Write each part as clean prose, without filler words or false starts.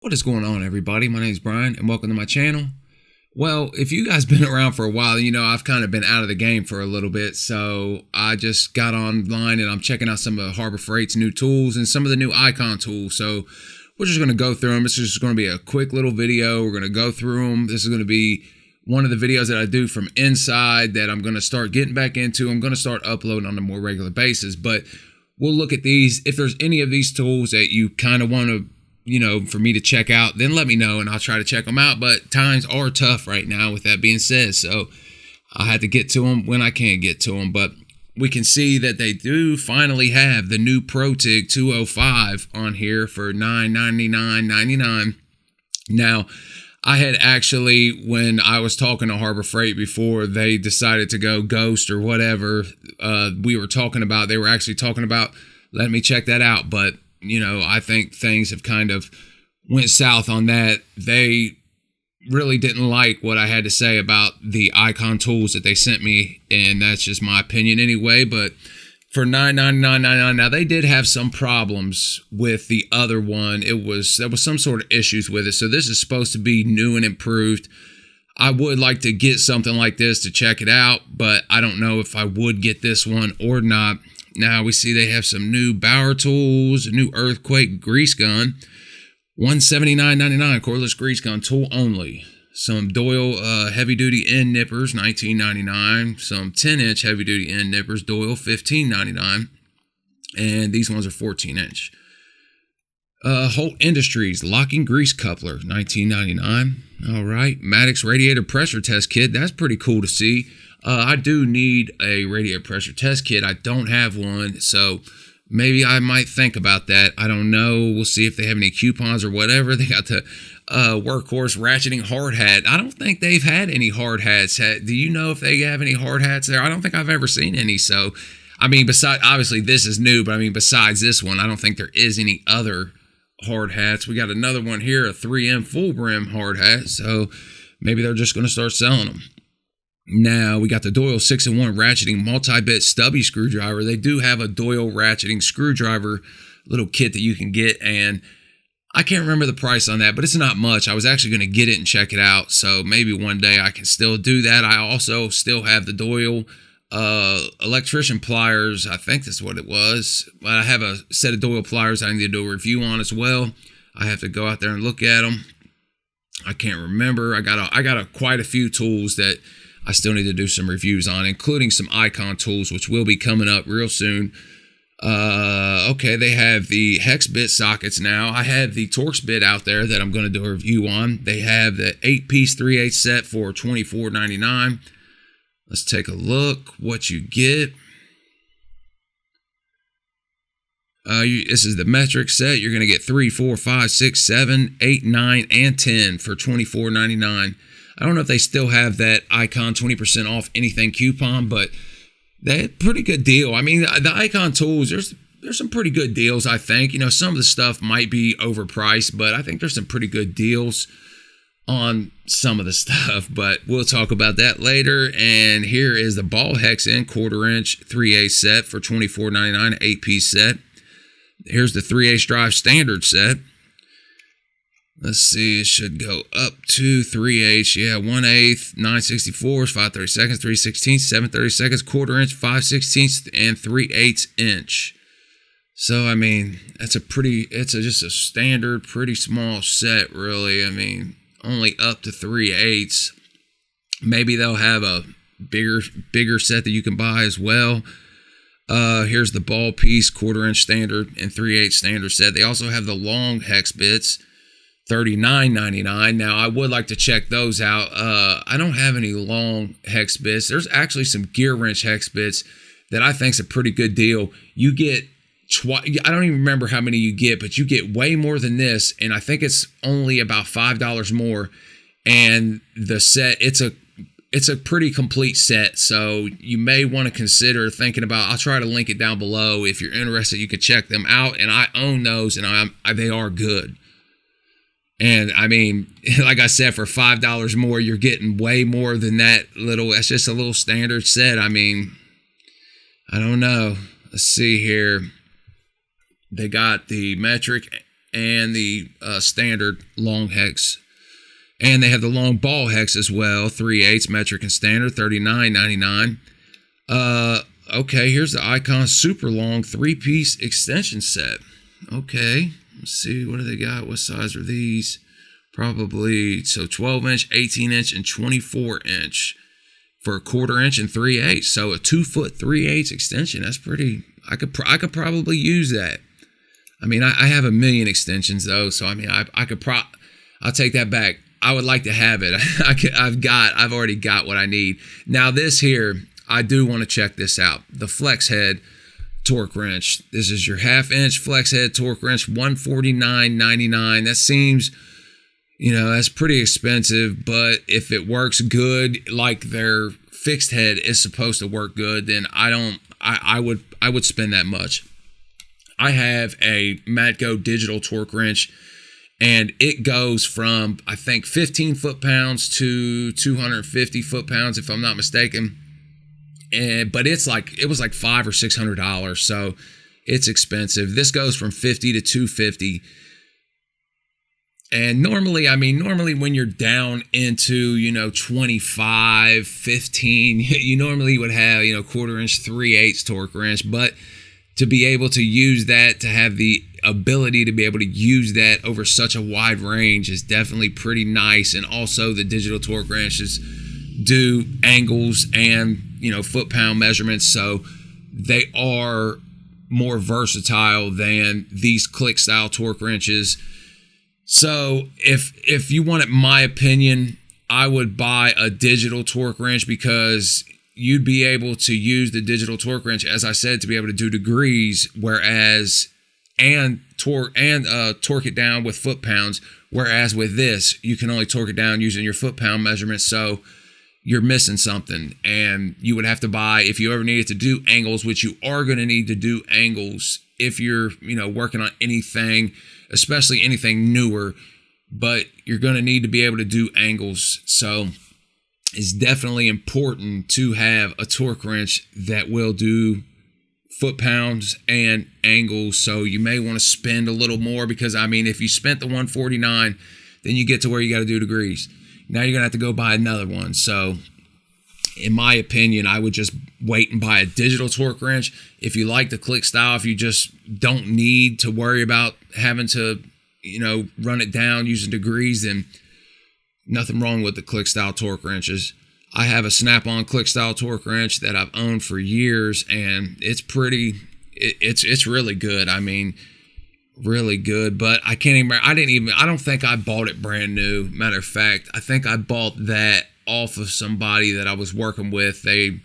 What is going on, everybody? My name is Brian and welcome to my channel. Well, if you guys been around for a while, you know I've kind of been out of the game for a little bit, so I just got online and I'm checking out some of Harbor Freight's new tools and some of the new icon tools. So we're just going to go through them. This is just going to be a quick little video. We're going to go through them. This is going to be one of the videos that I do from inside that I'm going to start getting back into. I'm going to start uploading on a more regular basis, but we'll look at these. If there's any of these tools that you kind of want to, for me to check out, then let me know and I'll try to check them out. But times are tough right now with that being said, so I had to get to them when I can get to them. But we can see that they do finally have the new ProTig 205 on here for $999.99. Now, I had actually, when I was talking to Harbor Freight before they decided to go ghost or whatever, they were actually talking about letting me check that out. But I think things have kind of went south on that. They really didn't like what I had to say about the icon tools that they sent me, and that's just my opinion anyway. But for $999.99, now they did have some problems with the other one. There was some sort of issues with it. So this is supposed to be new and improved. I would like to get something like this to check it out, but I don't know if I would get this one or not. Now we see they have some new Bauer tools, a new Earthquake Grease Gun, $179.99 Cordless Grease Gun tool only. Some Doyle heavy duty end nippers, $19.99. Some 10-inch heavy duty end nippers, Doyle, $15.99. And these ones are 14-inch. Holt Industries locking grease coupler, $19.99. All right, Maddox radiator pressure test kit. That's pretty cool to see. I do need a radiator pressure test kit. I don't have one, so maybe I might think about that. I don't know. We'll see if they have any coupons or whatever. They got the Workhorse Ratcheting hard hat. I don't think they've had any hard hats. Do you know if they have any hard hats there? I don't think I've ever seen any. So, I mean, obviously this is new, but I mean, besides this one, I don't think there is any other hard hats. We got another one here, a 3M full brim hard hat. So maybe they're just going to start selling them. Now, we got the Doyle 6-in-1 ratcheting multi-bit stubby screwdriver. They do have a Doyle ratcheting screwdriver little kit that you can get, and I can't remember the price on that, but it's not much. I was actually going to get it and check it out, so maybe one day I can still do that. I also still have the Doyle Electrician pliers. I think that's what it was. But I have a set of Doyle pliers I need to do a review on as well. I have to go out there and look at them. I can't remember. I got quite a few tools that I still need to do some reviews on, including some icon tools, which will be coming up real soon. Okay, they have the Hex Bit Sockets now. I have the Torx bit out there that I'm going to do a review on. They have the 8-piece 3/8 set for $24.99. Let's take a look what you get. This is the metric set. You're going to get 3, 4, 5, 6, 7, 8, 9, and 10 for $24.99. I don't know if they still have that icon 20% off anything coupon, but they're a pretty good deal. I mean, the icon tools, there's some pretty good deals, I think. Some of the stuff might be overpriced, but I think there's some pretty good deals on some of the stuff, but we'll talk about that later. And here is the ball hex in 1/4-inch 3/8 set for $24.99, 8-piece set. Here's the 3/8 drive standard set. Let's see, it should go up to 3/8. Yeah, 1/8, 9/64, 5/32, 3/16, 7/32, 1/4-inch, 5/16, and 3/8 inch. So, I mean, it's just a standard, pretty small set, really. I mean, only up to 3/8. Maybe they'll have a bigger set that you can buy as well. Here's the ball piece, 1/4-inch standard and 3/8 standard set. They also have the long hex bits, $39.99. Now, I would like to check those out. I don't have any long hex bits. There's actually some Gearwrench Hex Bits that I think is a pretty good deal. You get I don't even remember how many you get, but you get way more than this, and I think it's only about $5 more. And the set, it's a pretty complete set, so you may want to consider thinking about. I'll try to link it down below. If you're interested, you can check them out, and I own those, and they are good. And I mean, like I said, for $5 more, you're getting way more than that that's just a little standard set. I mean, I don't know. Let's see here. They got the metric and the standard long hex. And they have the long ball hex as well, 3/8 metric and standard, $39.99. Okay, here's the Icon super long 3-piece extension set. Okay, let's see, what do they got? What size are these? Probably, so 12-inch, 18-inch, and 24-inch for a 1/4 inch and 3/8. So a 2-foot 3/8 extension. That's pretty. I could probably use that. I mean, I have a million extensions though, so I mean, I'll take that back. I would like to have it. I've already got what I need. Now this here, I do want to check this out. The flex head torque wrench. This is your 1/2 inch flex head torque wrench, $149.99. That seems, you know, that's pretty expensive, but if it works good, like their fixed head is supposed to work good, then I would spend that much. I have a Matco digital torque wrench, and it goes from, I think, 15 foot-pounds to 250 foot-pounds, if I'm not mistaken. But it was like $500 or $600, so it's expensive. This goes from 50 to 250. And normally when you're down into, you know, 25, 15, you normally would have, you know, 1/4 inch 3/8 torque wrench. But to be able to use that, to have the ability to be able to use that over such a wide range is definitely pretty nice. And also the digital torque wrenches do angles and, you know, foot-pound measurements, so they are more versatile than these click-style torque wrenches. So if you wanted my opinion, I would buy a digital torque wrench, because you'd be able to use the digital torque wrench, as I said, to be able to do degrees, whereas torque it down with foot-pounds, whereas with this you can only torque it down using your foot-pound measurements. So you're missing something, and you would have to buy, if you ever needed to do angles, which you are going to need to do angles if you're, you know, working on anything, especially anything newer, but you're going to need to be able to do angles. So it's definitely important to have a torque wrench that will do foot-pounds and angles. So you may want to spend a little more, because I mean, if you spent the $149, then you get to where you got to do degrees. Now you're going to have to go buy another one. So in my opinion, I would just wait and buy a digital torque wrench. If you like the click style, if you just don't need to worry about having to, you know, run it down using degrees, then nothing wrong with the click style torque wrenches. I have a snap-on click style torque wrench that I've owned for years, and it's really good. I mean, really good, but I don't think I bought it brand new. Matter of fact, I think I bought that off of somebody that I was working with. They,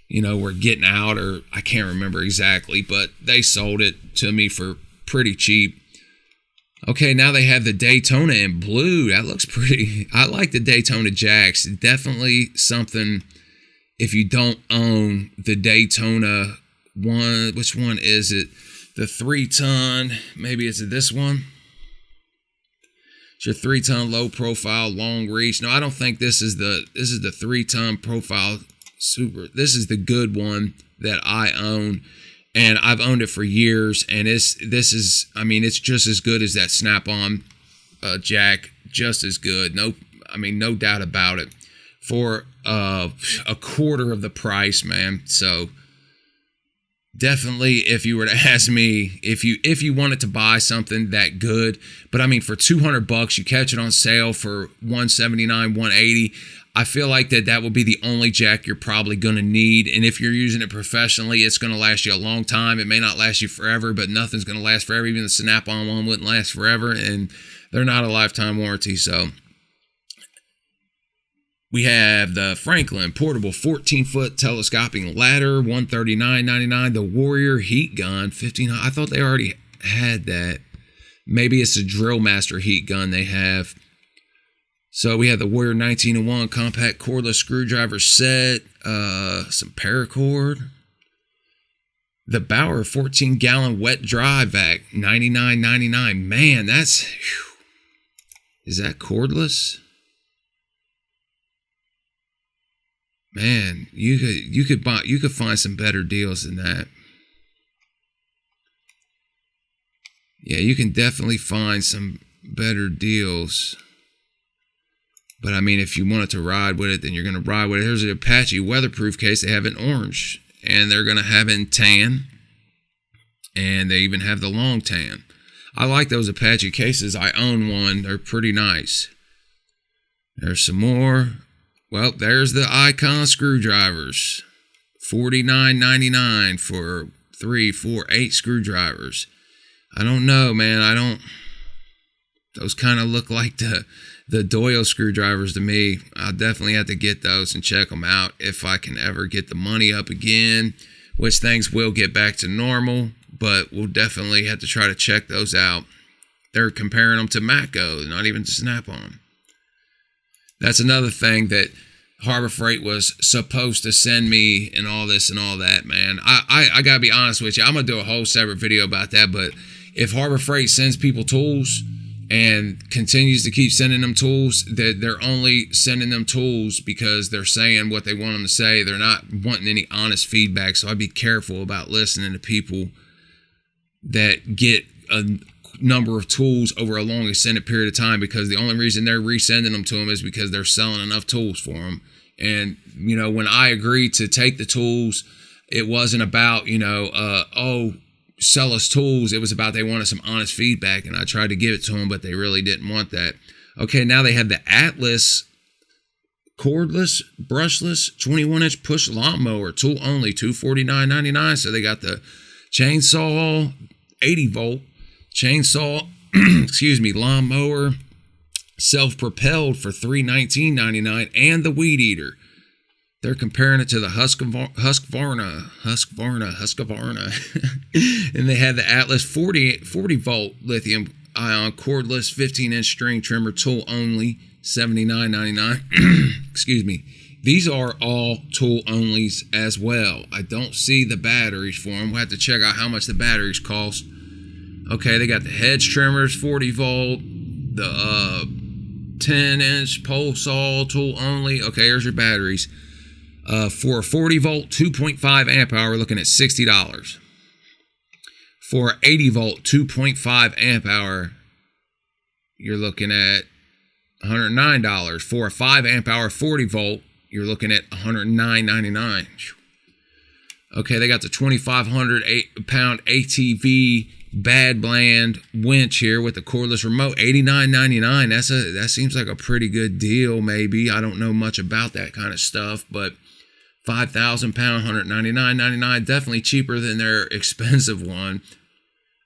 you know, were getting out, or I can't remember exactly, but they sold it to me for pretty cheap. Okay, now they have the Daytona in blue. That looks pretty. I like the Daytona jacks. Definitely something, if you don't own the Daytona one, which one is it? The 3-ton, maybe it's this one. It's your 3-ton low profile, long reach. No, I don't think this is the 3-ton profile super. This is the good one that I own, and I've owned it for years. And it's just as good as that snap-on jack, just as good. No doubt about it. For a quarter of the price, man. So definitely, if you were to ask me, if you wanted to buy something that good, but I mean, for $200, you catch it on sale for $179, $180. I feel like that will be the only jack you're probably going to need. And if you're using it professionally, it's going to last you a long time. It may not last you forever, but nothing's going to last forever. Even the snap-on one wouldn't last forever, and they're not a lifetime warranty. So we have the Franklin portable 14-foot telescoping ladder, $139.99. The Warrior heat gun, $1,500. I thought they already had that. Maybe it's a Drill Master heat gun they have. So we have the Warrior 1901 compact cordless screwdriver set, some paracord. The Bauer 14-gallon wet dry vac, $99.99. Man, that's... Whew. Is that cordless? Man, you could find some better deals than that. Yeah, you can definitely find some better deals. But I mean, if you wanted to ride with it, then you're going to ride with it. Here's an Apache weatherproof case. They have it in orange, and they're going to have it in tan, and they even have the long tan. I like those Apache cases. I own one. They're pretty nice. There's some more. Well, there's the Icon screwdrivers. $49.99 for 3, 4, 8 screwdrivers. I don't know, man. Those kind of look like the Doyle screwdrivers to me. I'll definitely have to get those and check them out if I can ever get the money up again, which things will get back to normal, but we'll definitely have to try to check those out. They're comparing them to Matco, not even to Snap-on. That's another thing that Harbor Freight was supposed to send me and all this and all that, man. I gotta be honest with you. I'm gonna do a whole separate video about that, but if Harbor Freight sends people tools and continues to keep sending them tools, that they're only sending them tools because they're saying what they want them to say. They're not wanting any honest feedback, so I'd be careful about listening to people that get a number of tools over a long extended period of time, because the only reason they're resending them to them is because they're selling enough tools for them. And, you know, when I agreed to take the tools, it wasn't about, sell us tools. It was about they wanted some honest feedback, and I tried to give it to them, but they really didn't want that. Okay, now they have the Atlas cordless, brushless, 21-inch push lawnmower, tool only, $249.99. So they got the chainsaw, 80-volt chainsaw, lawnmower, self-propelled for $319.99, and the weed eater. They're comparing it to the Husqvarna, and they have the Atlas 40-volt Lithium-Ion cordless 15-inch string trimmer, tool only, $79.99. Excuse me. These are all tool onlys as well. I don't see the batteries for them. We'll have to check out how much the batteries cost. Okay, they got the Hedge Trimmers, 40-volt, the 10-inch pole saw, tool only. Okay, here's your batteries. For a 40-volt, 2.5 amp hour, we're looking at $60. For an 80-volt, 2.5 amp hour, you're looking at $109. For a 5 amp hour, 40-volt, you're looking at $109.99. Okay, they got the 2,500-pound ATV Badland winch here with the cordless remote, $89.99. That seems like a pretty good deal, maybe. I don't know much about that kind of stuff, but 5,000 pound, $199.99, definitely cheaper than their expensive one.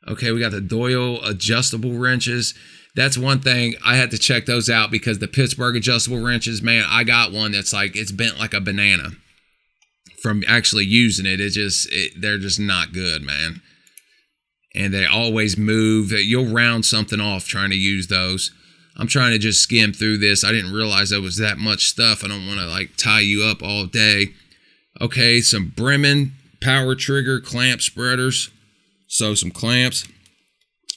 Okay, we got the Doyle adjustable wrenches. That's one thing, I had to check those out because the Pittsburgh adjustable wrenches, man, I got one that's like, it's bent like a banana from actually using it. They're just not good, man. And they always move. You'll round something off trying to use those. I'm trying to just skim through this. I didn't realize there was that much stuff. I don't want to like tie you up all day. Okay, some Bremen power trigger clamp spreaders. So some clamps,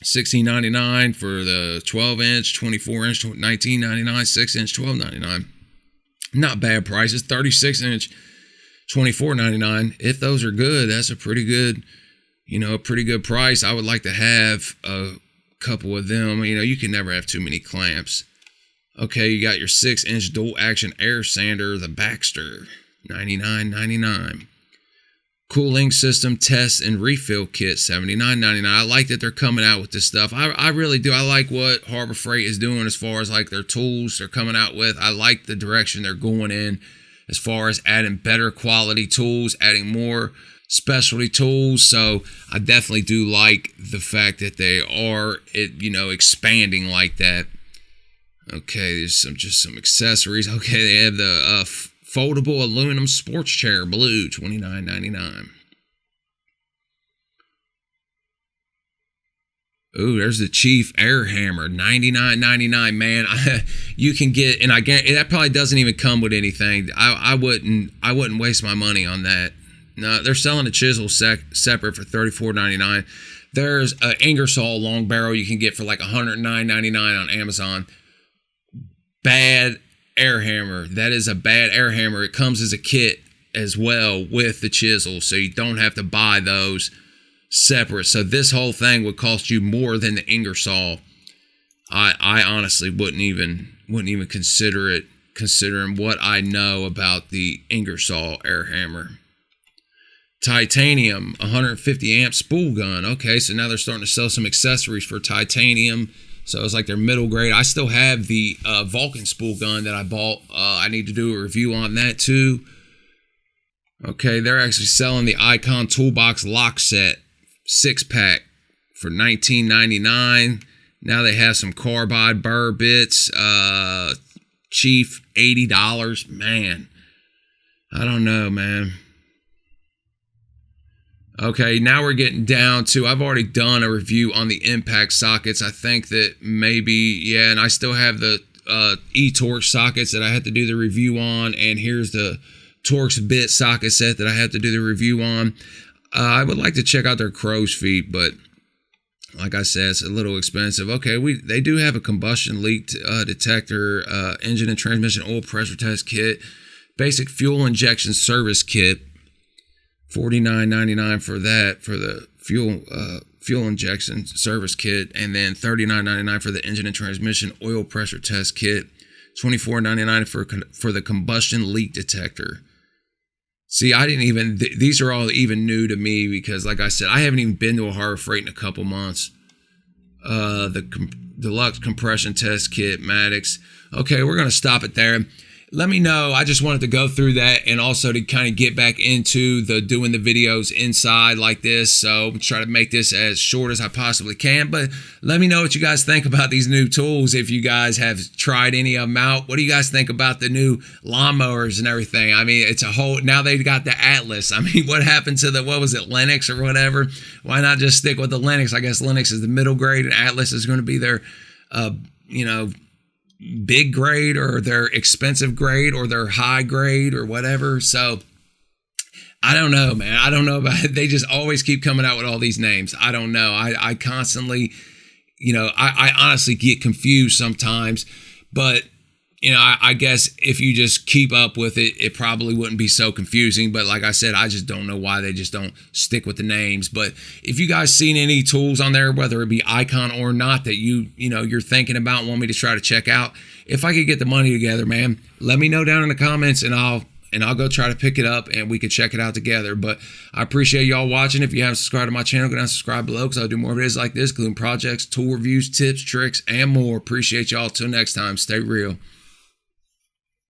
$16.99 for the 12-inch, 24-inch, $19.99, 6-inch, $12.99. Not bad prices. 36-inch, $24.99. If those are good, that's a pretty good, a pretty good price. I would like to have a couple of them. You can never have too many clamps. Okay, you got your 6-inch dual action air sander, the Baxter, $99.99. Cooling system test and refill kit, $79.99. I like that they're coming out with this stuff. I really do. I like what Harbor Freight is doing as far as like their tools they're coming out with. I like the direction they're going in as far as adding better quality tools, adding more specialty tools. So I definitely do like the fact that they are expanding like that. Okay, there's some accessories. Okay, they have the foldable aluminum sports chair, blue, $29.99. Ooh, there's the Chief Air Hammer, $99.99. Man, you can get, and I guarantee that probably doesn't even come with anything. I wouldn't waste my money on that. No, they're selling a chisel separate for $34.99. There's an Ingersol long barrel you can get for like $109.99 on Amazon. Bad air hammer. That is a bad air hammer. It comes as a kit as well with the chisel, so you don't have to buy those. separate. So this whole thing would cost you more than the Ingersol. I honestly wouldn't even consider it, considering what I know about the Ingersol air hammer. Titanium 150 amp spool gun. Okay, so now they're starting to sell some accessories for titanium. So it's like their middle grade. I still have the Vulcan spool gun that I bought. I need to do a review on that too. Okay, they're actually selling the Icon Toolbox Lockset 6-pack for $19.99. Now they have some carbide burr bits. Chief, $80. Man, I don't know, man. Okay, now we're getting down to, I've already done a review on the impact sockets. I think that maybe, yeah, and I still have the e-Torx sockets that I had to do the review on, and here's the Hex Bit socket set that I had to do the review on. I would like to check out their crow's feet, but like I said, it's a little expensive. Okay, they do have a combustion leak detector, engine and transmission oil pressure test kit, basic fuel injection service kit, $49.99 for that, for the fuel injection service kit, and then $39.99 for the engine and transmission oil pressure test kit, $24.99 for the combustion leak detector. See, I didn't even, these are all even new to me because, like I said, I haven't even been to a Harbor Freight in a couple months. The deluxe compression test kit, Maddox. Okay, we're going to stop it there. Let me know. I just wanted to go through that and also to kind of get back into doing the videos inside like this. So I'm trying to make this as short as I possibly can. But let me know what you guys think about these new tools. If you guys have tried any of them out, what do you guys think about the new lawnmowers and everything? I mean, it's a whole, now they've got the Atlas. I mean, what happened to what was it, Lennox or whatever? Why not just stick with the Lennox? I guess Lennox is the middle grade and Atlas is going to be their, big grade or their expensive grade or their high grade or whatever. So I don't know, man. I don't know about it. They just always keep coming out with all these names. I don't know. I constantly, I honestly get confused sometimes, but I guess if you just keep up with it, it probably wouldn't be so confusing. But like I said, I just don't know why they just don't stick with the names. But if you guys seen any tools on there, whether it be Icon or not, that you're thinking about, want me to try to check out, if I could get the money together, man, let me know down in the comments and I'll go try to pick it up and we can check it out together. But I appreciate y'all watching. If you haven't subscribed to my channel, go down and subscribe below because I'll do more videos like this, including projects, tool reviews, tips, tricks, and more. Appreciate y'all. Till next time, stay real.